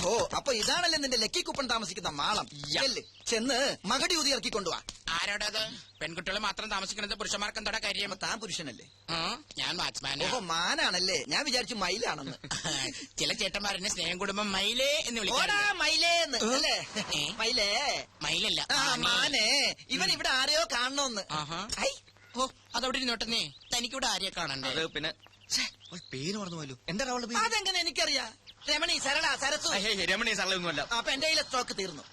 ഓഹോ, അപ്പൊ ഇതാണല്ലേ നിന്റെ ലക്കി കുപ്പൺ താമസിക്കുന്ന മാളം. ചെന്ന് മകടി ഊതി ഇറക്കി കൊണ്ടുവാ. ആരോടത്? പെൺകുട്ടികൾ മാത്രം താമസിക്കുന്നത് പുരുഷന്മാർക്ക് എന്താ കാര്യം? താൻ പുരുഷനല്ലേ? ഞാൻ വാച്ച്മാൻ. ഓഹോ, മാനാണല്ലേ. ഞാൻ വിചാരിച്ചു മയിലാണെന്ന്. ചില ചേട്ടന്മാരെന്നെ സ്നേഹം കുടുംബം മയിലേ എന്ന് വിളിക്കാ. മയിലേന്ന് അല്ലേ? മയിലേ മയിലല്ല, മാനേ. ഇവൻ ഇവിടെ ആരെയോ കാണണോന്ന്. ഓ, അതവിടെ ഇരുന്നോട്ടെന്നേ. തനിക്കിവിടെ ആരെയോ കാണണ്ടേ? പിന്നെ പേര് മറന്നുപോയല്ലോ. എന്താ അവളുടെ പേര്? അതെങ്ങനെ എനിക്കറിയാം. രമണി, സരള, സരസു. രമണി സരളൊന്നുമല്ല. അപ്പൊ എന്റെ കയ്യിലെ സ്റ്റോക്ക് തീർന്നു.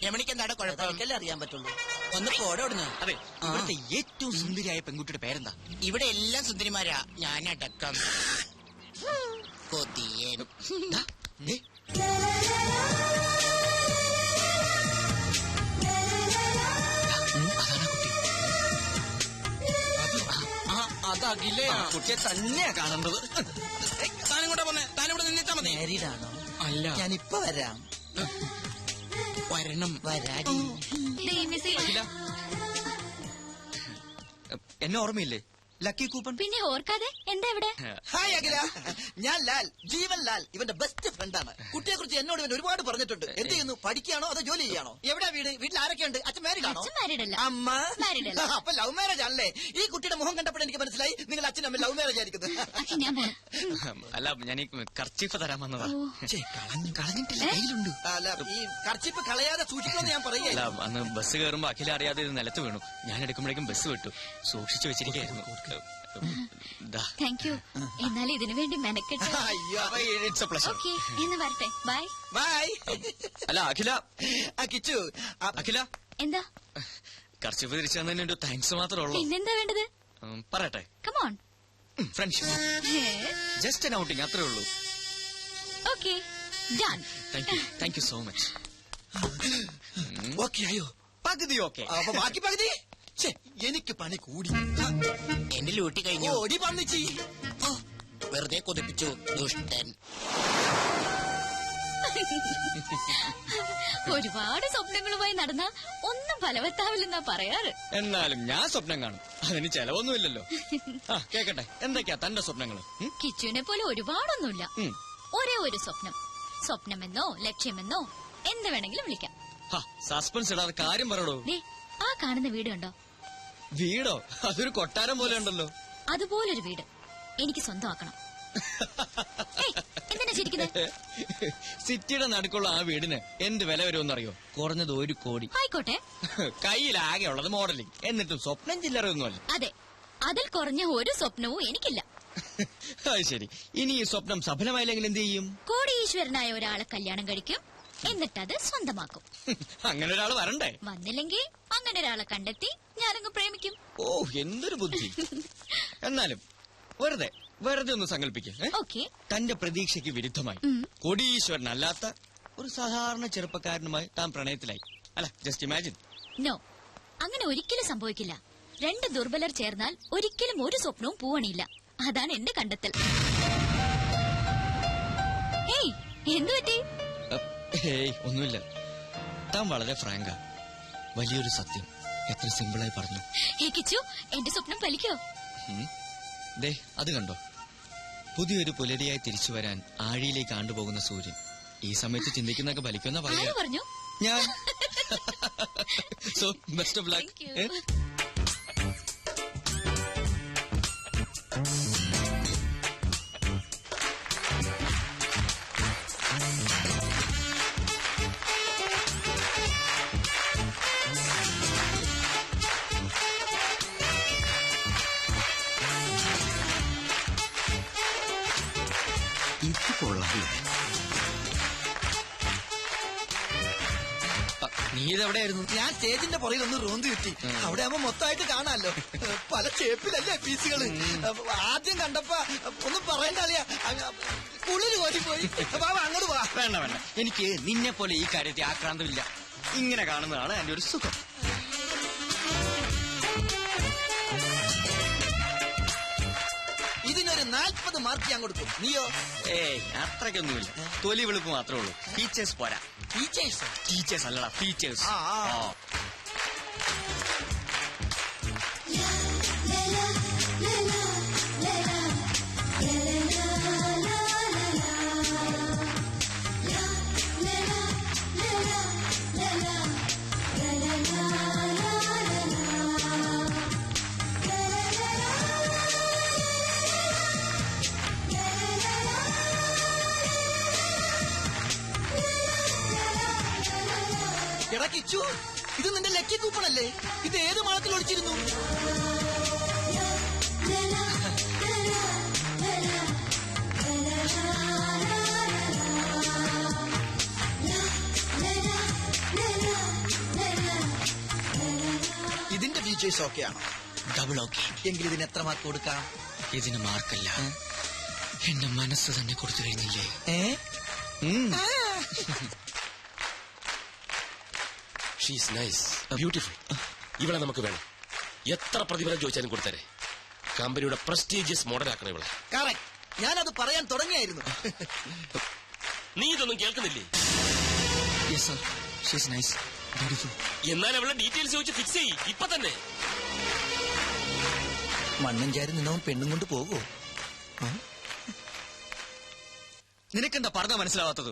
രമണിക്ക് എന്താണ് കുഴപ്പം? എനിക്കല്ലേ അറിയാൻ പറ്റുള്ളൂ. ഒന്ന് പോടോടുന്നു. അതെ, ഇവിടുത്തെ ഏറ്റവും സുന്ദരിയായ പെൺകുട്ടിയുടെ പേരെന്താ? ഇവിടെ എല്ലാം സുന്ദരിമാരാ, ഞാനടക്കം. കൊതിയൻ. അതകിലേ കുട്ടിയെ തന്നെയാ കാണേണ്ടത്. താനിങ്ങോട്ടാ പോന്നെ? താനിവിടെ നിന്നിട്ടാ മതി. മാരീഡാണോ? അല്ല, ഞാനിപ്പൊ വരാം. വരണം. വരാടി. എന്നെ ഓർമ്മയില്ലേ? Lucky coupon. പിന്നെ ഓർക്കാതെ എന്താ ഇവിടെ? ഹായ് അഖില, ഞാൻ ലാൽ, ജീവൻ ലാൽ, ഇവന്റെ ബെസ്റ്റ് ഫ്രണ്ടാണ്. കുട്ടിയെ കുറിച്ച് എന്നോട് ഇവൻ ഒരുപാട് പറഞ്ഞിട്ടുണ്ട്. എന്ത് ചെയ്യുന്നു? പഠിക്കുകയാണോ അതോ ജോലി ചെയ്യാണോ? എവിടെയാ വീട്? വീട്ടിൽ ആരൊക്കെയുണ്ട്? അച്ഛൻ മാരീഡാണോ? അമ്മ? അപ്പൊ ലവ് മാരേജ് ആണല്ലേ? ഈ കുട്ടിയുടെ മുഖം കണ്ടപ്പോൾ എനിക്ക് മനസ്സിലായി നിങ്ങൾ അച്ഛനും അമ്മ ലവ് മാരേജ് ആയിരിക്കുന്നത്. അല്ല, ഞാൻ ഈ കർച്ചീഫ് തരാൻ വന്നതാ. കളഞ്ഞിട്ടില്ല, കയ്യിലുണ്ട്. അല്ല, ഈ കർച്ചീഫ് കളയാതെ സൂക്ഷിക്കണമെന്ന് ഞാൻ പറയുക. അല്ല, അന്ന് ബസ് കയറുമ്പോ അഖില അറിയാതെ ഇത് നിലത്ത് വീണു. ഞാൻ എടുക്കുമ്പോഴേക്കും ബസ് വിട്ടു. സൂക്ഷിച്ചു വെച്ചിരിക്കുന്നു. Thank you. എന്നാൽ ഇതിനു വേണ്ടി മെനക്കെട്ട്. എന്ന് വരട്ടെ. Bye bye. അല്ല അഖില, കിച്ചു, അഖില എന്താ? കർച്ചീഫ് തിരിച്ചു തന്നതിന് ഒരു താങ്ക്സ് മാത്രമേ ഉള്ളൂ. പിന്നെന്താ വേണ്ടത്? പറയട്ടെ. Come on. Friendship, just an outing, അത്രേ ഉള്ളൂ. Okay, done. Thank you so much. Okay ആയോ? പകുതി ഓക്കെ. അപ്പൊ ബാക്കി പകുതി എനിക്ക് പണി കൂടി. എന്റെ ലൂട്ടി കഴിഞ്ഞു. ഓടി വന്നിച്ചി. വെറുതെ കൊതിപ്പിച്ചു, ദുഷ്ടൻ. ഒരുപാട് സ്വപ്നങ്ങളുമായി നടന്ന ഒന്നും ഫലവത്താവില്ലെന്നാ പറയാറ്. എന്നാലും ഞാൻ സ്വപ്നം കാണും, അതിന് ചെലവൊന്നുമില്ലല്ലോ. കേക്കട്ടെ, എന്തൊക്കെയാ തന്റെ സ്വപ്നങ്ങൾ? കിച്ചുവിനെ പോലെ ഒരുപാടൊന്നുമില്ല, ഒരേ ഒരു സ്വപ്നം. സ്വപ്നമെന്നോ ലക്ഷ്യമെന്നോ എന്ത് വേണമെങ്കിലും വിളിക്കാം. സസ്പെൻസ് ഇടാതെ കാര്യം പറയടോ. ആ കാണുന്ന വീട് കണ്ടോ? വീടോ? അതൊരു കൊട്ടാരം പോലെ ഉണ്ടല്ലോ. അതുപോലൊരു വീട് എനിക്ക് സ്വന്തമാക്കണം. എന്തിനാ ചിരിക്കുന്നത്? സിറ്റിയുടെ നടുക്കുള്ള ആ വീടിന് എന്ത് വില വരുമെന്നറിയോ? കുറഞ്ഞത് 1 കോടി. ആയിക്കോട്ടെ. കയ്യിലാകെ ഉള്ളത് മോഡലിംഗ്, എന്നിട്ടും സ്വപ്നം ചില്ലറയൊന്നുമല്ല. അതെ, അതിൽ കുറഞ്ഞ ഒരു സ്വപ്നവും എനിക്കില്ല. അത് ശരി. ഇനി ഈ സ്വപ്നം സഫലമായില്ലെങ്കിൽ എന്ത് ചെയ്യും? കോടീശ്വരനായ ഒരാളെ കല്യാണം കഴിക്കും, എന്നിട്ടത് സ്വന്തമാക്കും. അങ്ങനെ ഒരാൾ വരണ്ടേ? വന്നില്ലെങ്കിൽ അങ്ങനെ ഒരാളെ കണ്ടെത്തി ഞാനങ്ങ് പ്രേമിക്കും. ഓ, എന്തൊരു ബുദ്ധി. എന്നാലും വെറുതെ ഒന്ന് സങ്കല്പിക്കേ. തന്റെ പ്രതീക്ഷയ്ക്ക് വിരുദ്ധമായി കോടീശ്വരനല്ലാത്ത ഒരു സാധാരണ ചെറുപ്പക്കാരനുമായി താൻ പ്രണയത്തിലായി. അല്ല, ജസ്റ്റ് ഇമാജിൻ. നോ, അങ്ങനെ ഒരിക്കലും സംഭവിക്കില്ല. 2 ദുർബലർ ചേർന്നാൽ ഒരിക്കലും ഒരു സ്വപ്നവും പൂവണിയില്ല. അതാണ് എന്റെ കണ്ടെത്തൽ. ഹേയ്, എന്തു പറ്റി? ഒന്നുമില്ല. താൻ വളരെ ഫ്രാങ്കാ. വലിയൊരു സത്യം എത്ര സിമ്പിളായി പറഞ്ഞു. കിച്ചു, എന്റെ സ്വപ്നം ഫലിക്കോ? ദേ, അത് കണ്ടോ? പുതിയൊരു പുലരിയായി തിരിച്ചു വരാൻ ആഴിയിലേക്ക് ആണ്ടുപോകുന്ന സൂര്യൻ. ഈ സമയത്ത് ചിന്തിക്കുന്നൊക്കെ ഫലിക്കുന്ന പറഞ്ഞു ഞാൻ. So best of luck. നീ ഇതെവിടെയായിരുന്നു? ഞാൻ സ്റ്റേജിന്റെ പുറകിൽ ഒന്ന് റോന്ത് കിട്ടി. അവിടെ ആവുമ്പോ മൊത്തമായിട്ട് കാണാമല്ലോ. പല ഷേപ്പിലല്ലേ പീസുകള്. ആദ്യം കണ്ടപ്പോ ഒന്നും പറയണ്ട അളിയാ, കുളിര് കോരിപ്പോയി. അങ്ങോട്ട് പോവാ. വേണ്ട, എനിക്ക് നിന്നെ പോലെ ഈ കാര്യത്തിൽ ആക്രാന്തമില്ല. ഇങ്ങനെ കാണുന്നതാണ് എന്റെ ഒരു സുഖം. ഇതിനൊരു 40 മാർക്ക് ഞാൻ കൊടുക്കും. നീയോ? അത്രയ്ക്കൊന്നുമില്ല. തൊലി വെളുപ്പ് മാത്രമേ ഉള്ളൂ. ടീച്ചേഴ്സ് പോരാ. ടീച്ചേഴ്സ് അല്ലടാ, ടീച്ചേഴ്സ്. എടാ കിച്ചു, ഇത് നിന്റെ ലക്കി കൂപ്പണല്ലേ? ഇത് ഏത് മാളത്തിൽ ഒളിച്ചിരുന്നു? ഇതിന്റെ ഫീച്ചേഴ്സ് ഓക്കെയാണോ? Double okay. എങ്കിൽ ഇതിന് എത്ര മാർക്ക് കൊടുക്കാം? ഇതിന് മാർക്കല്ല, എന്റെ മനസ്സ് തന്നെ കൊടുത്തു കഴിഞ്ഞില്ലേ? She's nice, beautiful. ഇവളെ നമുക്ക് വേണം. എത്ര പ്രതിഫലം ചോദിച്ചാലും കൊടുത്തരെ. കമ്പനിയുടെ പ്രസ്റ്റീജിയസ് മോഡലാക്കണം ഇവളെ. കറക്റ്റ്, ഞാനത് പറയാൻ തുടങ്ങിയായിരുന്നു. നീ ഇതൊന്നും കേൾക്കുന്നില്ലേ? Yes sir, she's nice, beautiful. എന്നാൽ അവളെ ഡീറ്റെയിൽസ് ചോദിച്ച് ഫിക്സ് ചെയ്യ് ഇപ്പൊ തന്നെ. മണ്ണും ചാരി നിന്നവൻ പെണ്ണും കൊണ്ട് പോകുമോ? നിനക്കെന്താ പറഞ്ഞാ മനസ്സിലാവാത്തത്?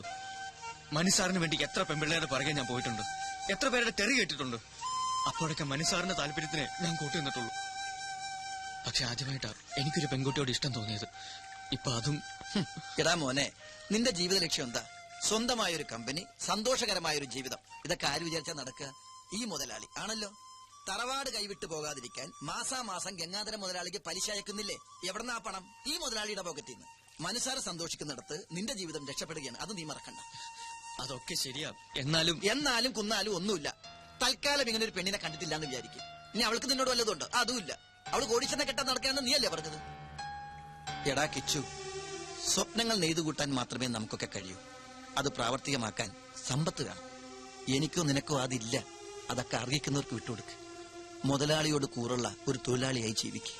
മനുസാറിന് വേണ്ടി എത്ര പെൺപിള്ളേരുടെ പുറകെ ഞാൻ പോയിട്ടുണ്ട്, എത്ര പേരുടെ തെറി കേട്ടിട്ടുണ്ട്. അപ്പോഴൊക്കെ മനുസാറിന്റെ താല്പര്യത്തിനെ ഞാൻ കൂട്ടുനിന്നിട്ടുള്ളൂ. പക്ഷെ ആദ്യമായിട്ടാ എനിക്കൊരു പെൺകുട്ടിയോട് ഇഷ്ടം തോന്നിയത്. ഇപ്പൊ അതും. എടാ മോനെ, നിന്റെ ജീവിത ലക്ഷ്യം എന്താ? സ്വന്തമായൊരു കമ്പനി, സന്തോഷകരമായൊരു ജീവിതം. ഇതൊക്കെ ആര് വിചാരിച്ചാ നടക്കുക? ഈ മുതലാളി ആണല്ലോ. തറവാട് കൈവിട്ടു പോകാതിരിക്കാൻ മാസാമാസം ഗംഗാധര മുതലാളിക്ക് പലിശ അയക്കുന്നില്ലേ? എവിടെന്നാ പണം? ഈ മുതലാളിയുടെ പോക്കറ്റിൽ നിന്ന്. മനസ്സാറ് സന്തോഷിക്കുന്നിടത്ത് നിന്റെ ജീവിതം രക്ഷപ്പെടുകയാണ്. അത് നീ മറക്കണ്ട. അതൊക്കെ ശരിയാ. എന്നാലും കുന്നാലും ഒന്നുമില്ല. തൽക്കാലം ഇങ്ങനെ ഒരു പെണ്ണിനെ കണ്ടിട്ടില്ല എന്ന് വിചാരിക്കും. ഇനി അവൾക്ക് നിന്നോട് വല്ലതുണ്ടോ? അതുമില്ല. അവള് കോടീശ്വരനെ കെട്ടാൻ നടക്കാന്ന് നീയല്ലേ പറഞ്ഞത്? എടാ കിച്ചു, സ്വപ്നങ്ങൾ നെയ്തുകൂട്ടാൻ മാത്രമേ നമുക്കൊക്കെ കഴിയൂ. അത് പ്രാവർത്തികമാക്കാൻ സമ്പത്ത് വേണം. എനിക്കോ നിനക്കോ അതില്ല. അതൊക്കെ അറിയിക്കുന്നവർക്ക് വിട്ടുകൊടുക്ക്. മുതലാളിയോട് കൂറുള്ള ഒരു തൊഴിലാളിയായി ജീവിക്കും.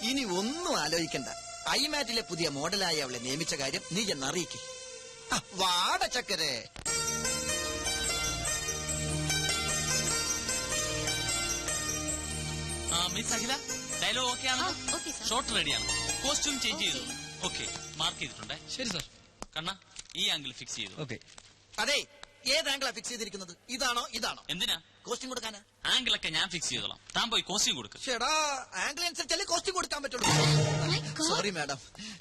ഇനി ഒന്നും ആലോചിക്കണ്ട. ഐമാറ്റിലെ പുതിയ മോഡലായി അവളെ നിയമിച്ച കാര്യം നീ ചെന്നറിയിക്കേ. വാട ചക്കരെ. മിസ് അഖില, ഡയലോഗ് ഓക്കെ ആണ്? ഷോട്ട് റെഡിയാണ്. കോസ്റ്റ്യൂം ചേഞ്ച് ചെയ്തു. ഓക്കെ, മാർക്ക് ചെയ്തിട്ടുണ്ടേ. ശരി സർ. കണ്ണ, ഈ ആംഗിൾ ഫിക്സ് ചെയ്തു. ഓക്കെ. അതെ, ഏത് ആംഗിളാ ഫിക്സ് ചെയ്തിരിക്കുന്നത്? ഇതാണോ ഇതാണോ? എന്തിനാ കോസ്റ്റ്യൂം കൊടുക്കാനാ? ആംഗിളൊക്കെ ഞാൻ ഫിക്സ് ചെയ്തോളാം. താൻ പോയി കോസ്റ്റ്യൂം കൊടുക്കും. ചേടാ, ആംഗിൾ അനുസരിച്ചല്ലേ കോസ്റ്റ്യൂം കൊടുക്കാൻ പറ്റുള്ളൂ. സോറി മാഡം,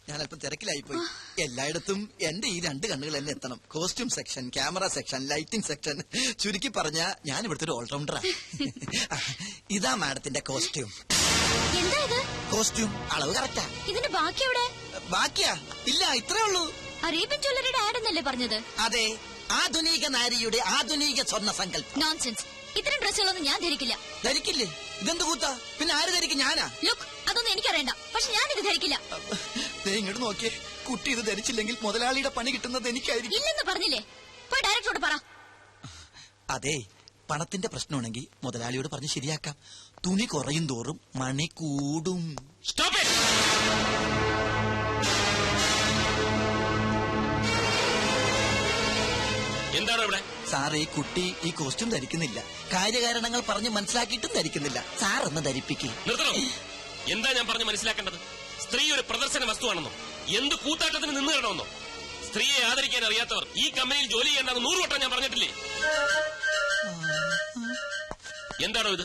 ഞാൻ അല്പം തിരക്കിലായിപ്പോയി. എല്ലായിടത്തും എന്റെ ഈ രണ്ട് കണ്ണുകൾ തന്നെ എത്തണം. Costume section, camera section, lighting section. ചുരുക്കി പറഞ്ഞ ഞാൻ ഇവിടുത്തെ ഒരു ഓൾറൗണ്ടറാ. ഇതാ മാഡത്തിന്റെ കോസ്റ്റ്യൂം. എന്താ ഇത്? കോസ്റ്റ്യൂം അളവ് കറക്റ്റാ. ഇതിന്റെ ബാക്കി എവിടെ? ബാക്കിയാ? ഇല്ല, ഇത്രേ ഉള്ളൂ. അറേബ്യൻ ജ്വല്ലറിയുടെ ആഡ് എന്നല്ലേ പറഞ്ഞത്? അതെ, ആധുനിക നാരിയുടെ ആധുനിക സ്വർണ്ണ സങ്കല്പം. നോൺസെൻസ്. ഇത്തരം ഡ്രസ്സുകളൊന്നും ഞാൻ ധരിക്കില്ല. ധരിക്കില്ലേ? ഇതെന്ത് കൂത്താ? പിന്നെ ആര് ധരിക്കും? ഞാനാ? ലുക്ക്, അതൊന്നും എനിക്കറിയണ്ട. പക്ഷെ ഞാനിത് ധരിക്കില്ല. ഇങ്ങോട്ട് നോക്കിയേ. കുട്ടി ഇത് ധരിച്ചില്ലെങ്കിൽ മുതലാളിയുടെ പണി കിട്ടുന്നത് എനിക്കായിരിക്കും. ഇല്ലെന്ന് പറഞ്ഞില്ലേ? പോയി ഡയറക്ടറോട് പറ. അതെ, പണത്തിന്റെ പ്രശ്നമാണെങ്കിൽ മുതലാളിയോട് പറഞ്ഞ് ശരിയാക്കാം. തുണി കുറയും തോറും മണി കൂടും. Stop it. എന്താണ് ഇവിടെ? സാറ്, ഈ കുട്ടി ഈ കോസ്റ്റ്യൂം ധരിക്കുന്നില്ല. കാര്യകാരണങ്ങൾ പറഞ്ഞ് മനസ്സിലാക്കിയിട്ടും ധരിക്കുന്നില്ല. സാർ ഒന്ന് ധരിപ്പിക്കേ. നിർത്തണം. എന്താ ഞാൻ പറഞ്ഞ് മനസ്സിലാക്കേണ്ടത്? സ്ത്രീ ഒരു പ്രദർശന വസ്തുവാണെന്നോ, എന്ത് കൂത്താട്ടത്തിന് നിന്ന് തരണമെന്നോ? സ്ത്രീയെ ആദരിക്കാൻ അറിയാത്തവർ ഈ കമ്പനിയിൽ ജോലി ചെയ്യേണ്ടെന്ന് 100 വട്ടം ഞാൻ പറഞ്ഞിട്ടില്ലേ? എന്താണോ ഇത്?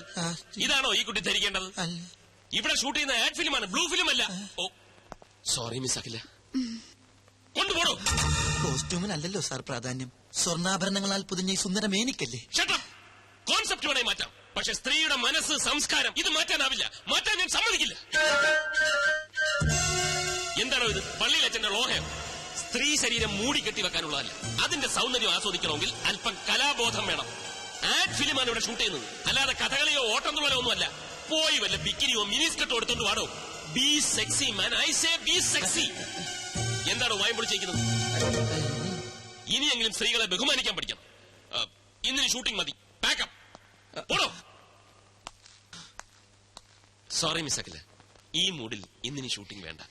ഇതാണോ ഈ കുട്ടി ധരിക്കേണ്ടത്? ഇവിടെ ഷൂട്ട് ചെയ്യുന്ന ആഡ് ഫിലിമാണ്, ബ്ലൂ ഫിലിം അല്ല. ഓ സോറി മിസ് അഖില. കൊണ്ടുപോടോ. കോസ്റ്റ്യൂമിനല്ലല്ലോ സാർ പ്രാധാന്യം. സ്വർണ്ണാഭരണങ്ങളാൽ പൊതിഞ്ഞ ഈ സുന്ദര മേനിക്കല്ലേ. കോൺസെപ്റ്റ് വേണേ മാറ്റാം, പക്ഷെ സ്ത്രീയുടെ മനസ്സ്, സംസ്കാരം ഇത് മാറ്റാനാവില്ല. മാറ്റാൻ ഞാൻ സമ്മതിക്കില്ല. എന്താണോ ഇത്? പള്ളിയിൽ അച്ഛന്റെ ലോഹയം. സ്ത്രീ ശരീരം മൂടിക്കെട്ടി വെക്കാനുള്ളതല്ല. അതിന്റെ സൗന്ദര്യം ആസ്വദിക്കണമെങ്കിൽ അല്പം കലാബോധം വേണം. ആഡ് ഫിലിമാണ് ഇവിടെ ഷൂട്ട് ചെയ്യുന്നത്, അല്ലാതെ കഥകളിയോ ഓട്ടംതുള്ളലോ ഒന്നുമല്ല. പോയി വല്ല ബിക്കിനിയോ മിനിസ്കർട്ടോ എടുത്തോണ്ട് വാടോ. Be sexy man, I say be sexy. എന്താണോ വായം പൊളിച്ചിരിക്കുന്നത്? ഇനിയെങ്കിലും സ്ത്രീകളെ ബഹുമാനിക്കാൻ പഠിക്കണം. ഇന്നിന് ഷൂട്ടിംഗ് മതി. പാക്കപ്പ് പോടോ. സോറി മിസ് അഖില, ഈ മൂഡിൽ ഇന്നിന് ഷൂട്ടിംഗ് വേണ്ട.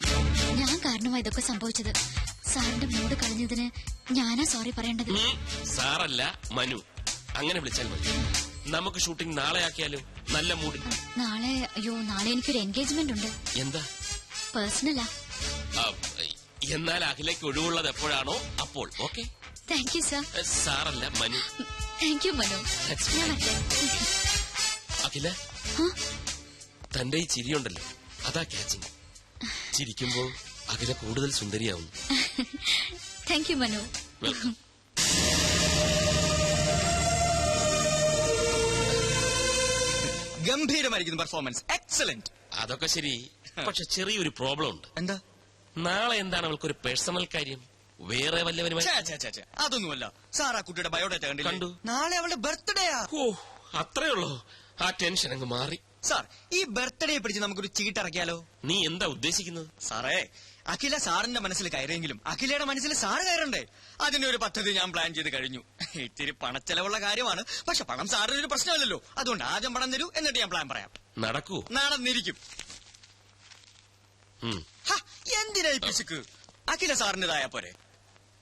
ഞാൻ കാരണമായി ഇതൊക്കെ സംഭവിച്ചത്. സാറിന്റെ മൂഡ് കളഞ്ഞതിന് ഞാനാ സോറി പറയേണ്ടത്. സാറല്ല, മനു. അങ്ങനെ വിളിച്ചാൽ മതി. നമുക്ക് ഷൂട്ടിംഗ് നാളെ ആക്കിയാലോ? നല്ല മൂഡിൽ. നാളെ എനിക്കൊരു എൻഗേജ്മെന്റ് ഉണ്ട്. എന്താ? പേഴ്സണലാ. എന്നാൽ അഖിലേക്ക് ഒഴിവുള്ളത് എപ്പോഴാണോ അപ്പോൾ. ഓക്കെ. Thank you sir. സാറല്ല, മനു. Thank you Manu. അഖില, തന്റെ ഈ ചിരിയുണ്ടല്ലോ, അതാ ക്യാച്ചിങ്. ചിരിക്കുമ്പോൾ അഖില കൂടുതൽ സുന്ദരിയാവുന്നു. Thank you Manu. വെൽക്കം. ഗംഭീരമായിരിക്കുന്നു പെർഫോമൻസ്, എക്സലന്റ്. അതൊക്കെ ശരി, പക്ഷെ ചെറിയൊരു പ്രോബ്ലം ഉണ്ട്. എന്താ? നാളെ എന്താണ് അവൾക്കൊരു പേഴ്സണൽ കാര്യം? വേറെ വല്ലവനുമായി? അതൊന്നുമല്ല സാർ, ആ കുട്ടിയുടെ ബയോഡേറ്റ കണ്ടു. കണ്ടു. നാളെ അവളുടെ ബർത്ത്ഡേയാ. ഓ, അത്രേ ഉള്ളൂ. ആ ടെൻഷൻ അങ്ങ് മാറി. സാർ, ഈ ബർത്ത്ഡേ പിടിച്ച് നമുക്കൊരു ചീട്ടിറക്കിയാലോ? നീ എന്താ ഉദ്ദേശിക്കുന്നത്? സാറേ, അഖില സാറിന്റെ മനസ്സിൽ കയറിയെങ്കിലും അഖിലയുടെ മനസ്സിൽ സാറ് കയറണ്ടേ? അതിനൊരു പദ്ധതി ഞാൻ പ്ലാൻ ചെയ്ത് കഴിഞ്ഞു. ഇത്തിരി പണച്ചെലവുള്ള കാര്യമാണ്, പക്ഷെ പണം സാറിനൊരു പ്രശ്നമല്ലല്ലോ. അതുകൊണ്ട് ആദ്യം പണം തരൂ, എന്നിട്ട് ഞാൻ പ്ലാൻ പറയാം. നടക്കൂ? നടന്നിരിക്കും. എന്തിനാ ഈ പിശുക്ക്? അഖില സാറിന്റേതായ പോരെ.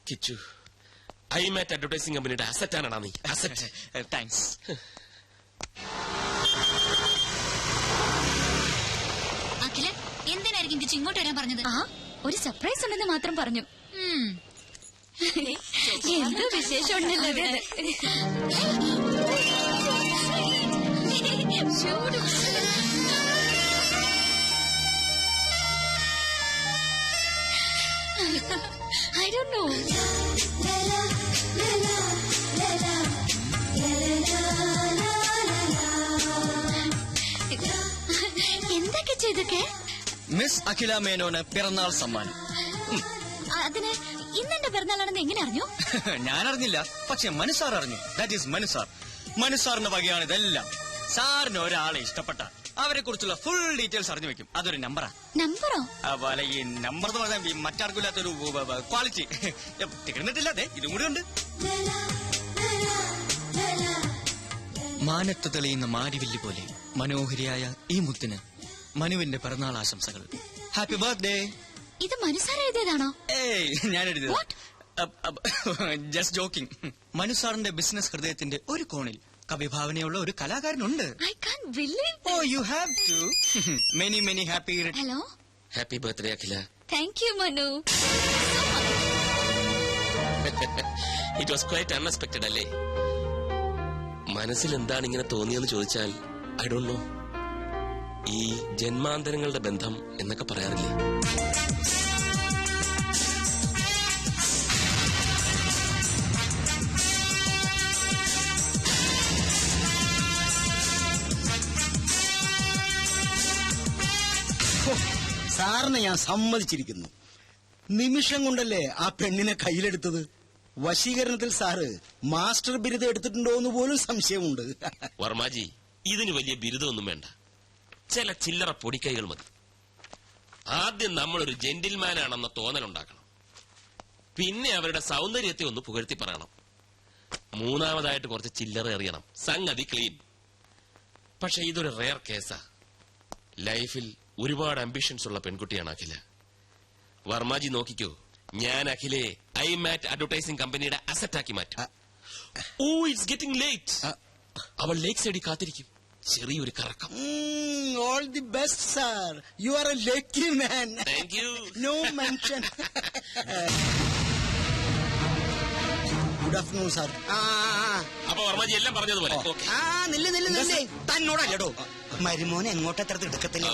കിച്ചു, ഐമാറ്റ് അഡ്വർടൈസിംഗ് കമ്പനിയുടെ അസറ്റാണാ നീ? അസറ്റ്. താങ്ക്സ്. അഖില, എന്തിനായിരിക്കും കിച്ചു ഇങ്ങോട്ട് വരാൻ പറഞ്ഞത്? ആ, ഒരു സർപ്രൈസ് ഉണ്ടെന്ന് മാത്രം പറഞ്ഞു. എന്തോ വിശേഷം ഉണ്ടല്ലോ. I don't know. എന്തൊക്കെ ചെയ്തൊക്കെ? മിസ് അഖില മേനോന് പിറന്നാൾ സമ്മാനം. അതിന് ഇന്നെന്റെ പിറന്നാളാണെന്ന് എങ്ങനെ അറിഞ്ഞു? ഞാൻ അറിഞ്ഞില്ല, പക്ഷെ മനുസാർ അറിഞ്ഞു. That is മനുസാർ. മനുസാറിന്റെ വകയാണ് ഇതെല്ലാം. സാറിന് ഒരാളെ ഇഷ്ടപ്പെട്ട അവരെ കുറിച്ചുള്ള ഫുൾ ഡീറ്റെയിൽസ് അറിഞ്ഞു വെക്കും. അതൊരു നമ്പറാ. നമ്പറോ? അല്ല, ഈ നമ്പർ എന്ന് പറഞ്ഞാൽ മറ്റാർക്കില്ലാത്തൊരു ക്വാളിറ്റി. തികഞ്ഞിട്ടില്ല, അതെ ഇതും കൂടി ഉണ്ട്. മാനത്ത് തെളിയുന്ന മാരിവില്ല് പോലെ മനോഹരിയായ ഈ മുത്തിന് മനുവിന്റെ പിറന്നാൾ ആശംസകൾ. Happy birthday. ഇത് മനുസാർ എഴുതിയതാണോ? ഏയ്, ഞാൻ എഴുതിയത്. Just joking. മനുസാറിന്റെ ബിസിനസ് ഹൃദയത്തിന്റെ ഒരു കോണിൽ കവിഭാവനയുള്ള ഒരു കലാകാരനുണ്ട്. I can't believe it. Oh, you have to. Many, many happy. Hello. Happy birthday Akhila. Thank you, Manu. It was quite unexpected അല്ലേ? മനസ്സിൽ എന്താണ് ഇങ്ങനെ തോന്നിയെന്ന് ചോദിച്ചാൽ ഐ ഡോണ്ട് നോ. ഈ ജന്മാന്തരങ്ങളുടെ ബന്ധം എന്നൊക്കെ പറയാറില്ലേ? സാറിനെ ഞാൻ സമ്മതിച്ചിരിക്കുന്നു. നിമിഷം കൊണ്ടല്ലേ ആ പെണ്ണിനെ കയ്യിലെടുത്തത്. വശീകരണത്തിൽ സാറ് മാസ്റ്റർ ബിരുദം എടുത്തിട്ടുണ്ടോ എന്ന് പോലും സംശയമുണ്ട്. വർമാജി, ഇതിന് വലിയ ബിരുദമൊന്നും വേണ്ട, ചില ചില്ലറ പൊടിക്കൈകൾ മതി. ആദ്യം നമ്മളൊരു ജെന്റിൽമാനാണെന്ന തോന്നലുണ്ടാക്കണം. പിന്നെ അവരുടെ സൗന്ദര്യത്തെ ഒന്ന് പുകഴ്ത്തി പറയണം. മൂന്നാമതായിട്ട് കുറച്ച് ചില്ലറ എറിയണം. സംഗതി ക്ലീൻ. പക്ഷെ ഇതൊരു റെയർ കേസാ. ലൈഫിൽ ഒരുപാട് അംബിഷൻസ് ഉള്ള പെൺകുട്ടിയാണ് അഖില. വർമാജി നോക്കിക്കോ, ഞാൻ അഖിലയെ ഐമാറ്റ് അഡ്വർടൈസിംഗ് കമ്പനിയുടെ അസറ്റാക്കി മാറ്റും. Oh, it's getting late. അവൾ ലേക്ക് സൈഡിൽ കാത്തിരിക്കും. ചെറിയൊരു കറക്കം. All the best sir. You are a lucky man. Thank you. No mention. Good afternoon sir. അപ്പൊ വർമാജി എല്ലാം പറഞ്ഞതുപോലെ. തന്നോടല്ലോ മരുമോനെ എങ്ങോട്ടെത്ര തിടുക്കത്തില്ല.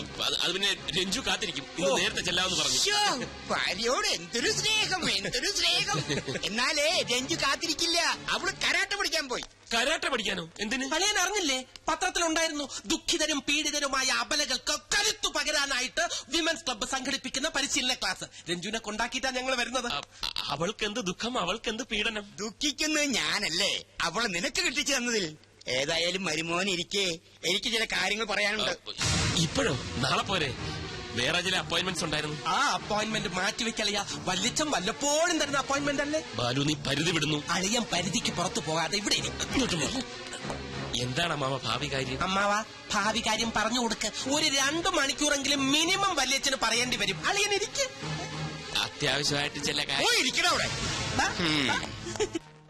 അത് പിന്നെ രഞ്ജു കാത്തിരിക്കും. ഇന്ന് നേരത്തെ ചെല്ലാമെന്ന് പറഞ്ഞു. ഭാര്യയോട് എന്തൊരു സ്നേഹം, എന്തൊരു സ്നേഹം. എന്നാലേ രഞ്ജു കാത്തിരിക്കില്ല, അവള് കരാട്ട പഠിക്കാൻ പോയി. കരാട്ട പഠിക്കാനോ? എന്തിന്? പഴയൻ അറിഞ്ഞില്ലേ? പത്രത്തിലുണ്ടായിരുന്നു. ദുഃഖിതരും പീഡിതരുമായ അബലകൾക്ക് കരുത്തു പകരാനായിട്ട് വിമൻസ് ക്ലബ്ബ് സംഘടിപ്പിക്കുന്ന പരിശീലന ക്ലാസ്. രഞ്ജുവിനെ കൊണ്ടാക്കിയിട്ടാ ഞങ്ങൾ വരുന്നത്. അവൾക്ക് എന്ത് ദുഃഖം, അവൾക്ക് എന്ത് പീഡനം? ദുഃഖിക്കുന്നത് ഞാനല്ലേ, അവളെ നിനക്ക് കിട്ടിച്ചു തന്നതിൽ. ഏതായാലും മരുമോൻ ഇരിക്കേ, എനിക്ക് ചില കാര്യങ്ങൾ പറയാനുണ്ട്. ഇപ്പോഴോ? നാളെ പോരെ? വേറെ ചില അപ്പോയിന്റ്മെന്റ്സ് ഉണ്ടായിരുന്നു. ആ അപ്പോയിന്റ്മെന്റ് മാറ്റിവെക്കളിയാ. വല്ലിച്ചം വല്ലപ്പോഴും തരുന്ന അപ്പോയിന്റ്മെന്റ് അല്ലേ? ബാലു, നീ പരിധി വിടുന്നു. അളിയൻ പരിധിക്ക് പുറത്തു പോകാതെ ഇവിടെ എന്താണ് അമ്മാവ ഭാവി കാര്യം? അമ്മാവ, ഭാവി കാര്യം പറഞ്ഞു കൊടുക്ക്. ഒരു 2 മണിക്കൂറെങ്കിലും മിനിമം വല്യച്ഛന് പറയേണ്ടി വരും. അളിയൻ ഇരിക്കും. അത്യാവശ്യമായിട്ട് ചില കാര്യം. ഇരിക്കണ അവിടെ.